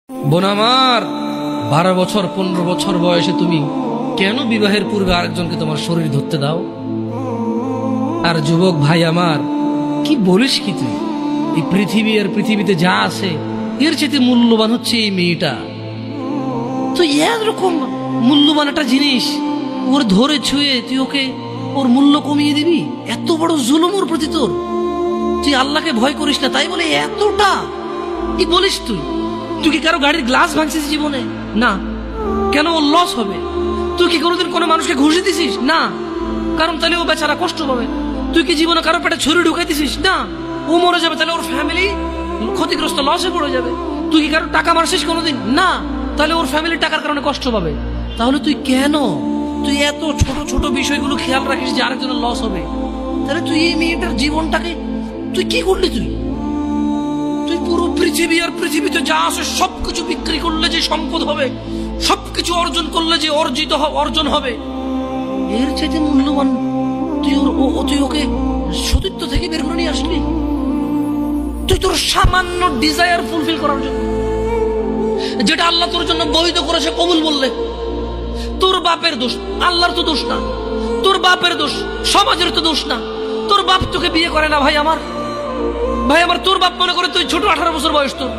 বোন আমার, 12 বছর 15 বছর বয়সে তুমি কেন বিবাহের পূর্বে আরেকজনকে তোমার শরীর ধরতে দাও? আর যুবক ভাই আমার, কি বলিস কি তুই? এই পৃথিবী আর পৃথিবীতে যা আছে এর চেয়ে মূল্যবান হচ্ছে এই মেয়েটা। তুই এরকম মূল্যবান একটা জিনিস ওর ধরে ছুঁয়ে তুই ওকে ওর মূল্য কমিয়ে দিবি? এত বড় জুলুম ওর প্রতি তোর! তুই আল্লাহকে ভয় করিস না তাই বলে এতটা কি বলিস তুই? তুই কি কারো গাড়ির গ্লাস ভাঙছিস জীবনে? না। কেন? ওর লস হবে। তুই কি কোনোদিন কোনো মানুষকে ঘুষি দিছিস? না। কারণ তাহলে ও বেচারা কষ্ট পাবে। তুই কি জীবনে কারো পেটে ছুরি ঢুকাই দিছিস? না। ও মরে যাবে, তাহলে ওর ফ্যামিলি ক্ষতিগ্রস্ত, লসে পড়ে যাবে। তুই কি কারো টাকা মারছিস কোনোদিন? না। তাহলে ওর ফ্যামিলির টাকার কারণে কষ্ট পাবে। তাহলে তুই কেন তুই এত ছোট ছোট বিষয়গুলো খেয়াল রাখিস যে আরেকজনের লস হবে? তাহলে তুই এই মেয়েটার জীবনটাকে তুই কি করলি? তুই পুরো পৃথিবী আর পৃথিবীতে যা আছে সবকিছু বিক্রি করলে যে সম্পদ হবে, সবকিছু অর্জন করলে যে অর্জন হবে, এর চেয়ে মূল্যবান তুই ওকে সতীত্ব থেকে বের করে নিয়ে আসলি? তুই তোর সামান্য ডিজায়ার ফুলফিল করার জন্য, যেটা আল্লাহ তোর জন্য বৈধ করেছে, কবুল বললে তোর বাপের দোষ, আল্লাহর তো দোষ না। তোর বাপের দোষ, সমাজের তো দোষ না। তোর বাপ তোকে বিয়ে করে না ভাই আমার, তোর বাপ মনে করে তুই ছোট, 18 বছর বয়স তোর।